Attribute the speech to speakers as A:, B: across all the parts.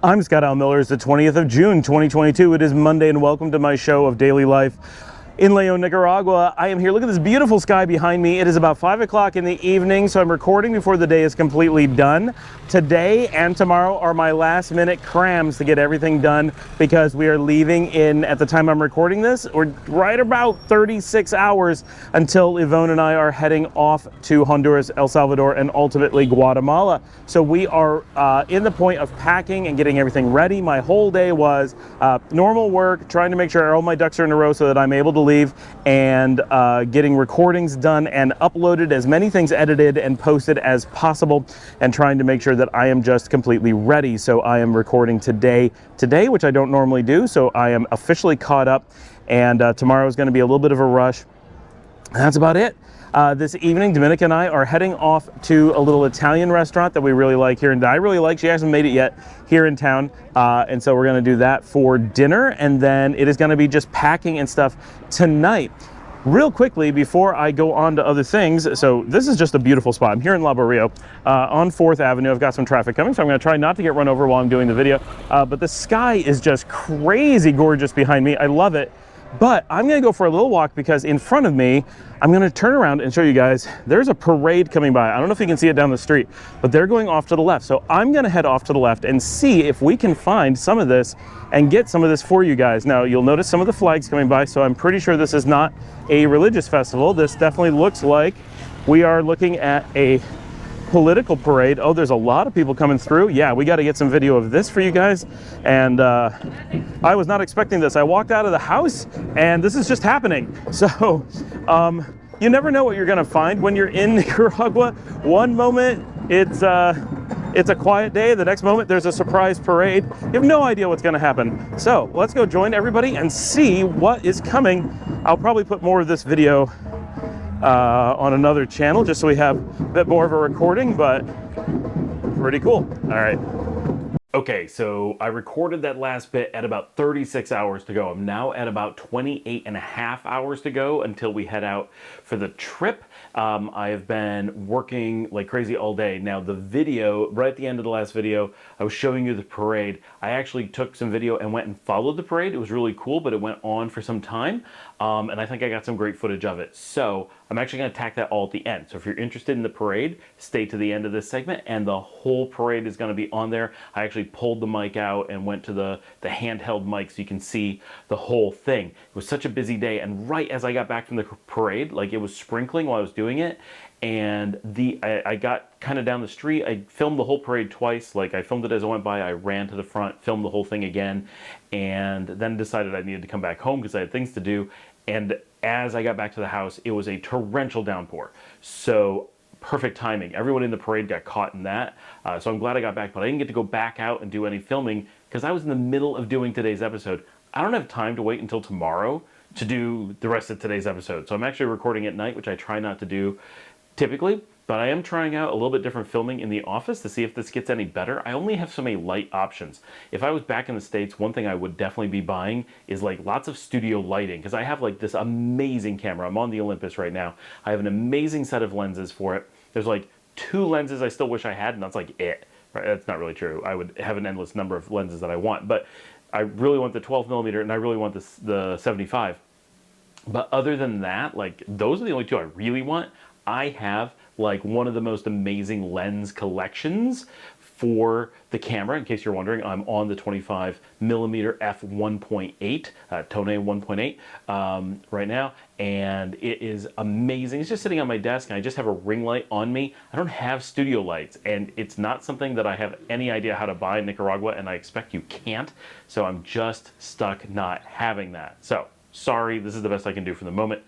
A: I'm Scott Al Miller. It's the 20th of June, 2022. It is Monday, and welcome to my show of daily life in Leon, Nicaragua. I am here. Look at this beautiful sky behind me. It is about 5 o'clock in the evening, so I'm recording before the day is completely done. Today and tomorrow are my last minute crams to get everything done because we are leaving in, at the time I'm recording this, we're right about 36 hours until Yvonne and I are heading off to Honduras, El Salvador, and ultimately Guatemala. So we are in the point of packing and getting everything ready. My whole day was normal work, trying to make sure all my ducks are in a row so that I'm able to leave, and getting recordings done and uploaded, as many things edited and posted as possible, and trying to make sure that I am just completely ready. So I am recording today, which I don't normally do, so I am officially caught up, and tomorrow is going to be a little bit of a rush. And that's about it. This evening, Dominica and I are heading off to a little Italian restaurant that we really like here, and I really like. She hasn't made it yet here in town, and so we're going to do that for dinner, and then it is going to be just packing and stuff tonight. Real quickly, before I go on to other things, so this is just a beautiful spot. I'm here in La Barrio on 4th Avenue. I've got some traffic coming, so I'm going to try not to get run over while I'm doing the video, but the sky is just crazy gorgeous behind me. I love it. But I'm going to go for a little walk because in front of me, I'm going to turn around and show you guys, there's a parade coming by. I don't know if you can see it down the street, but they're going off to the left. So I'm going to head off to the left and see if we can find some of this and get some of this for you guys. Now, you'll notice some of the flags coming by, so I'm pretty sure this is not a religious festival. This definitely looks like we are looking at a political parade. Oh, there's a lot of people coming through. Yeah, we got to get some video of this for you guys. And I was not expecting this. I walked out of the house and this is just happening. So you never know what you're going to find when you're in Nicaragua. One moment it's a quiet day. The next moment there's a surprise parade. You have no idea what's going to happen. So let's go join everybody and see what is coming. I'll probably put more of this video on another channel just so we have a bit more of a recording, but pretty cool. All right. Okay, so I recorded that last bit at about 36 hours to go. I'm now at about 28 and a half hours to go until we head out for the trip. I have been working like crazy all day. Now the video, right at the end of the last video, I was showing you the parade. I actually took some video and went and followed the parade. It was really cool, but it went on for some time. And I think I got some great footage of it. So I'm actually going to tack that all at the end. So if you're interested in the parade, stay to the end of this segment and the whole parade is going to be on there. I actually pulled the mic out and went to the handheld mic so you can see the whole thing. It was such a busy day, and right as I got back from the parade, like it was sprinkling while I was doing it, and I got kind of down the street. I filmed the whole parade twice. Like I filmed it as I went by, I ran to the front, filmed the whole thing again, and then decided I needed to come back home because I had things to do. And as I got back to the house, it was a torrential downpour. So perfect timing. Everyone in the parade got caught in that. So I'm glad I got back, but I didn't get to go back out and do any filming because I was in the middle of doing today's episode. I don't have time to wait until tomorrow to do the rest of today's episode. So I'm actually recording at night, which I try not to do typically, but I am trying out a little bit different filming in the office to see if this gets any better. I only have so many light options. If I was back in the States, one thing I would definitely be buying is like lots of studio lighting, because I have like this amazing camera. I'm on the Olympus right now. I have an amazing set of lenses for it. There's like 2 lenses I still wish I had, and that's like it. Right? That's not really true. I would have an endless number of lenses that I want, but I really want the 12mm and I really want the 75. But other than that, like those are the only 2 I really want. I have like one of the most amazing lens collections for the camera. In case you're wondering, I'm on the 25mm f1.8, Tone 1.8 right now, and it is amazing. It's just sitting on my desk, and I just have a ring light on me. I don't have studio lights, and it's not something that I have any idea how to buy in Nicaragua, and I expect you can't, so I'm just stuck not having that. So, sorry, this is the best I can do for the moment.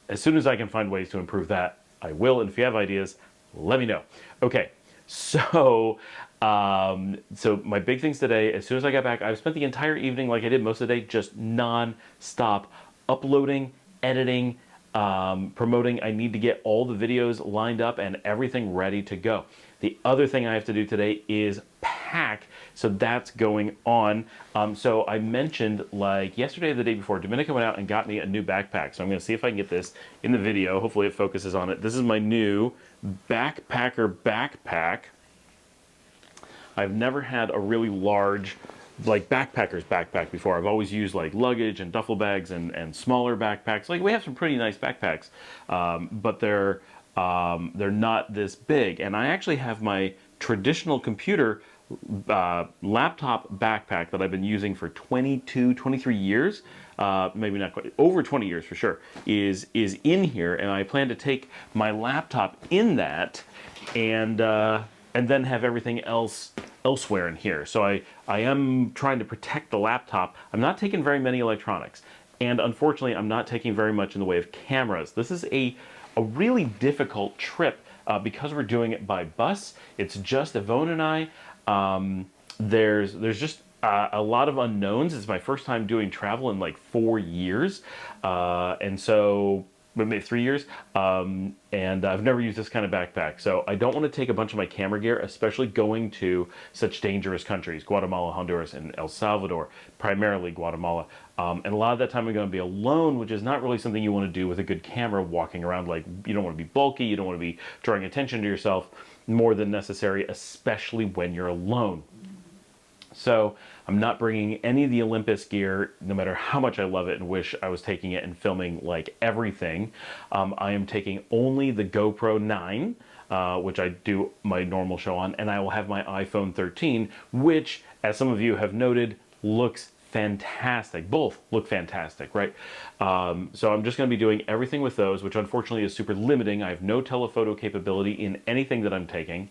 A: As soon as I can find ways to improve that, I will, and if you have ideas, let me know. Okay, so my big things today, as soon as I got back, I've spent the entire evening, like I did most of the day, just non-stop uploading, editing, promoting. I need to get all the videos lined up and everything ready to go. The other thing I have to do today is pack, so that's going on. So I mentioned, like yesterday or the day before, Dominica went out and got me a new backpack. So I'm going to see if I can get this in the video. Hopefully it focuses on it. This is my new backpacker backpack. I've never had a really large like backpacker's backpack before. I've always used like luggage and duffel bags and smaller backpacks. Like we have some pretty nice backpacks, but they're not this big. And I actually have my traditional computer laptop backpack that I've been using for 22, 23 years, maybe not quite, over 20 years for sure, is in here, and I plan to take my laptop in that and then have everything else elsewhere in here. So I am trying to protect the laptop. I'm not taking very many electronics, and unfortunately I'm not taking very much in the way of cameras. This is a really difficult trip because we're doing it by bus. It's just Yvonne and I. There's just a lot of unknowns. It's my first time doing travel in like 4 years, and so maybe 3 years, and I've never used this kind of backpack, so I don't want to take a bunch of my camera gear, especially going to such dangerous countries, Guatemala, Honduras, and El Salvador, primarily Guatemala. And a lot of that time I'm going to be alone, which is not really something you want to do with a good camera walking around. Like, you don't want to be bulky, you don't want to be drawing attention to yourself more than necessary, especially when you're alone. So I'm not bringing any of the Olympus gear, no matter how much I love it and wish I was taking it and filming like everything. I am taking only the GoPro 9, which I do my normal show on, and I will have my iPhone 13, which, as some of you have noted, looks fantastic. Both look fantastic, right? So I'm just going to be doing everything with those, which unfortunately is super limiting. I have no telephoto capability in anything that I'm taking.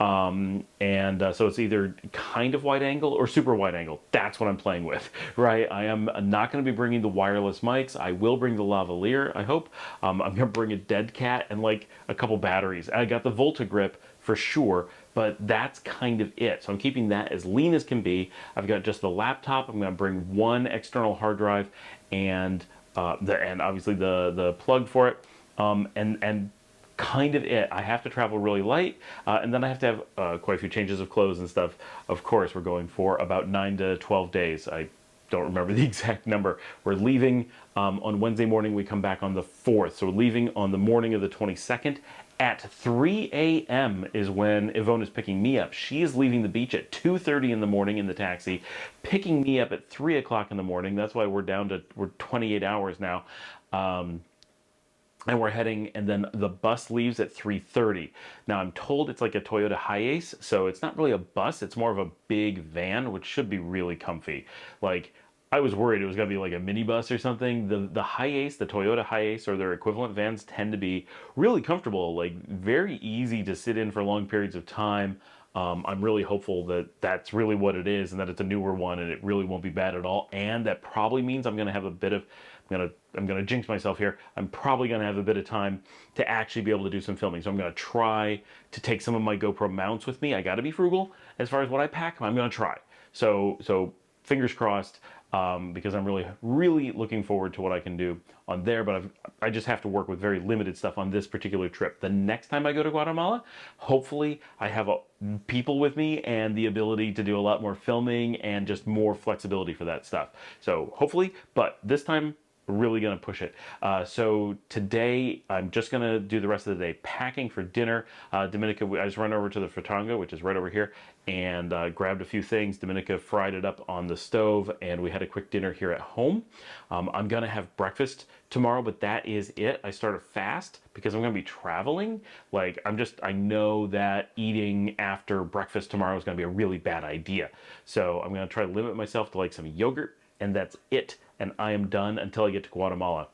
A: So it's either kind of wide angle or super wide angle. That's what I'm playing with, right? I am not going to be bringing the wireless mics. I will bring the lavalier, I hope. I'm going to bring a dead cat and like a couple batteries. I got the Volta grip for sure, but that's kind of it. So I'm keeping that as lean as can be. I've got just the laptop. I'm going to bring one external hard drive and obviously the plug for it. And kind of it. I have to travel really light, and then I have to have quite a few changes of clothes and stuff. Of course, we're going for about 9 to 12 days. I don't remember the exact number. We're leaving on Wednesday morning. We come back on the 4th. So we're leaving on the morning of the 22nd. At 3 a.m. is when Yvonne is picking me up. She is leaving the beach at 2:30 in the morning in the taxi, picking me up at 3 o'clock in the morning. That's why we're 28 hours now. And we're heading, and then the bus leaves at 3:30. Now I'm told it's like a Toyota Hiace, so it's not really a bus, it's more of a big van, which should be really comfy. Like, I was worried it was gonna be like a minibus or something. The Hiace, the Toyota Hiace, or their equivalent vans tend to be really comfortable, like very easy to sit in for long periods of time. I'm really hopeful that that's really what it is, and that it's a newer one and it really won't be bad at all. And that probably means I'm gonna have a bit of, I'm gonna jinx myself here. I'm probably gonna have a bit of time to actually be able to do some filming. So I'm gonna try to take some of my GoPro mounts with me. I gotta be frugal as far as what I pack. I'm gonna try. So fingers crossed, because I'm really looking forward to what I can do on there. But I just have to work with very limited stuff on this particular trip. The next time I go to Guatemala, hopefully I have people with me and the ability to do a lot more filming and just more flexibility for that stuff. So hopefully, but this time, really gonna push it. So today I'm just gonna do the rest of the day packing for dinner. Dominica, I just run over to the Fratanga, which is right over here, and grabbed a few things. Dominica fried it up on the stove, and we had a quick dinner here at home. I'm gonna have breakfast tomorrow, but that is it. I start a fast because I'm gonna be traveling. Like, I know that eating after breakfast tomorrow is gonna be a really bad idea. So I'm gonna try to limit myself to like some yogurt, and that's it. And I am done until I get to Guatemala.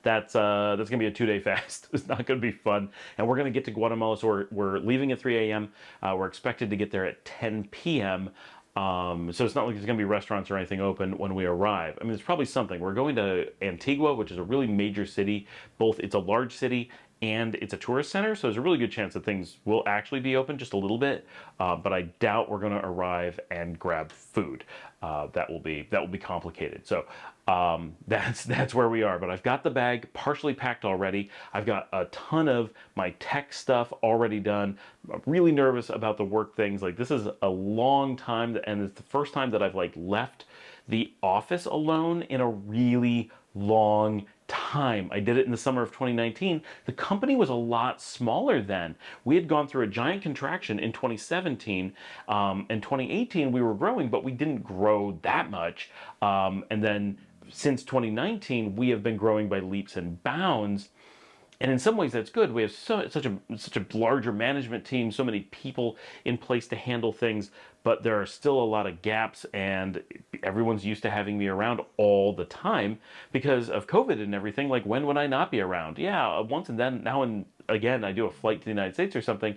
A: That's gonna be a 2-day fast. It's not gonna be fun. And we're gonna get to Guatemala, so we're leaving at 3 a.m. We're expected to get there at 10 p.m. So it's not like there's gonna be restaurants or anything open when we arrive. I mean, there's probably something. We're going to Antigua, which is a really major city. It's a large city and it's a tourist center, so there's a really good chance that things will actually be open just a little bit. But I doubt we're gonna arrive and grab food. That will be complicated. So that's where we are. But I've got the bag partially packed already. I've got a ton of my tech stuff already done. I'm really nervous about the work things. Like, this is a long time, and it's the first time that I've like left the office alone in a really long time. I did it in the summer of 2019. The company was a lot smaller then. We had gone through a giant contraction in 2017. In 2018, we were growing, but we didn't grow that much. And then since 2019, we have been growing by leaps and bounds. And in some ways, that's good. We have such a larger management team, so many people in place to handle things, but there are still a lot of gaps, and everyone's used to having me around all the time because of COVID and everything. Like, when would I not be around? Yeah, once and then, now and again, I do a flight to the United States or something,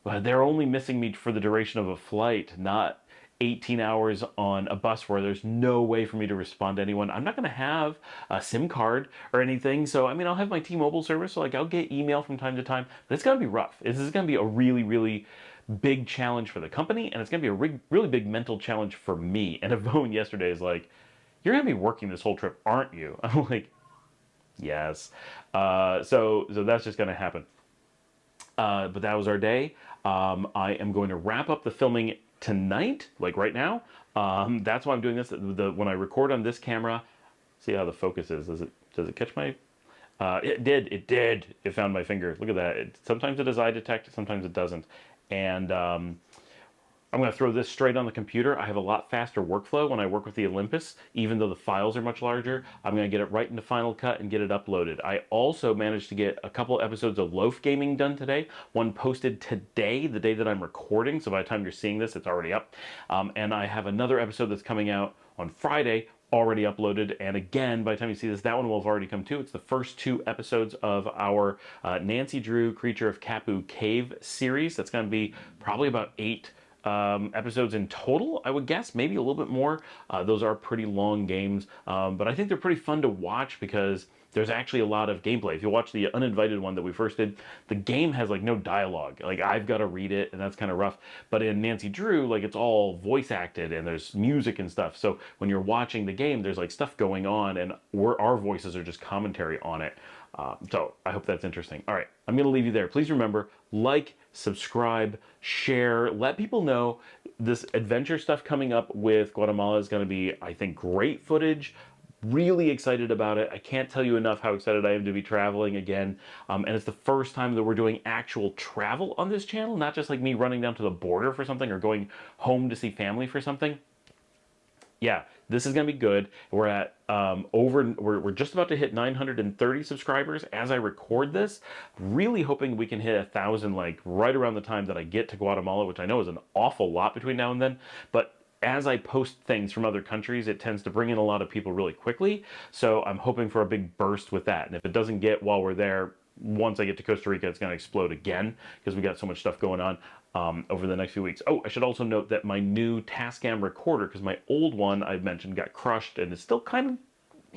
A: but they're only missing me for the duration of a flight, not 18 hours on a bus where there's no way for me to respond to anyone. I'm not going to have a SIM card or anything. So, I mean, I'll have my T-Mobile service. So, like, I'll get email from time to time. But it's going to be rough. This is going to be a really, really big challenge for the company. And it's going to be a really big mental challenge for me. And Yvonne yesterday is like, you're going to be working this whole trip, aren't you? I'm like, yes. So that's just going to happen. But that was our day. I am going to wrap up the filming tonight, like right now. That's why I'm doing this. When I record on this camera, see how the focus is. Does it catch my? It did. It found my finger. Look at that. Sometimes it has eye detect. Sometimes it doesn't. And I'm going to throw this straight on the computer. I have a lot faster workflow when I work with the Olympus, even though the files are much larger. I'm going to get it right into Final Cut and get it uploaded. I also managed to get a couple episodes of Loaf Gaming done today. One posted today, the day that I'm recording, so by the time you're seeing this, it's already up. And I have another episode that's coming out on Friday, already uploaded. And again, by the time you see this, that one will have already come too. It's the first 2 episodes of our Nancy Drew Creature of Kapu Cave series. That's going to be probably about 8 episodes in total, I would guess, maybe a little bit more. Those are pretty long games, but I think they're pretty fun to watch because there's actually a lot of gameplay. If you watch the uninvited one that we first did, the game has like no dialogue. Like, I've got to read it, and that's kind of rough. But in Nancy Drew, like, it's all voice acted and there's music and stuff. So when you're watching the game, there's like stuff going on, and our voices are just commentary on it. So I hope that's interesting. All right, I'm going to leave you there. Please remember, like, subscribe, share, let people know this adventure stuff coming up with Guatemala is going to be, I think, great footage. Really excited about it. I can't tell you enough how excited I am to be traveling again. And it's the first time that we're doing actual travel on this channel, not just like me running down to the border for something or going home to see family for something. Yeah, this is going to be good. We're at we're just about to hit 930 subscribers as I record this. Really hoping we can hit 1,000 like right around the time that I get to Guatemala, which I know is an awful lot between now and then. But as I post things from other countries, it tends to bring in a lot of people really quickly. So I'm hoping for a big burst with that. And if it doesn't get while we're there, once I get to Costa Rica, it's going to explode again because we got so much stuff going on over the next few weeks. Oh, I should also note that my new Tascam recorder, because my old one I've mentioned got crushed and is still kind of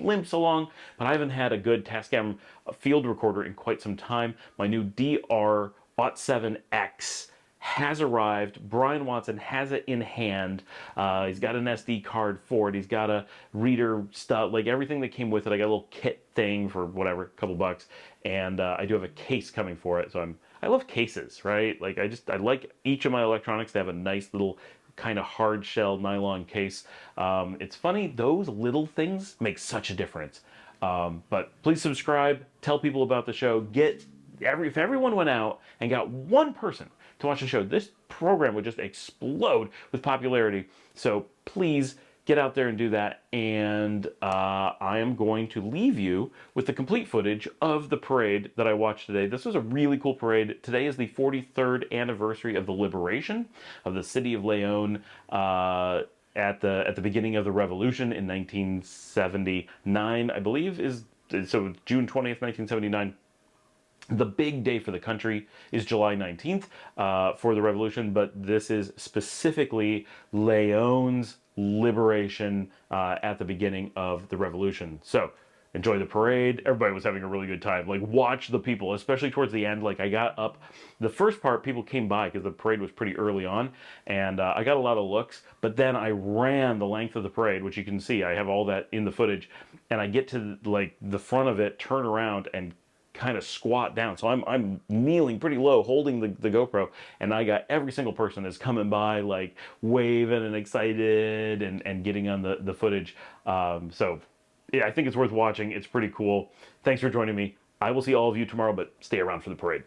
A: limps along, but I haven't had a good Tascam field recorder in quite some time. My new DR-7X has arrived. Brian Watson has it in hand. He's got an SD card for it. He's got a reader stuff, like everything that came with it. I got a little kit thing for whatever, a couple bucks, and I do have a case coming for it. So I love cases, right? Like, I like each of my electronics to have a nice little kind of hard shell nylon case. It's funny, those little things make such a difference. But please subscribe, tell people about the show. If everyone went out and got one person to watch the show, this program would just explode with popularity. So please get out there and do that. And I am going to leave you with the complete footage of the parade that I watched today. This was a really cool parade. Today is the 43rd anniversary of the liberation of the city of León at the beginning of the revolution in 1979, I believe, so June 20th, 1979. The big day for the country is July 19th for the revolution, but this is specifically León's liberation at the beginning of the revolution. So enjoy the parade. Everybody was having a really good time. Like, watch the people, especially towards the end. Like, I got up, the first part, people came by because the parade was pretty early on, and I got a lot of looks, but then I ran the length of the parade, which you can see, I have all that in the footage, and I get to like the front of it, turn around, and kind of squat down. So I'm kneeling pretty low, holding the GoPro, and I got every single person that's coming by, like, waving and excited and getting on the footage. So Yeah, I think it's worth watching. It's pretty cool. Thanks for joining me. I will see all of you tomorrow, but stay around for the parade.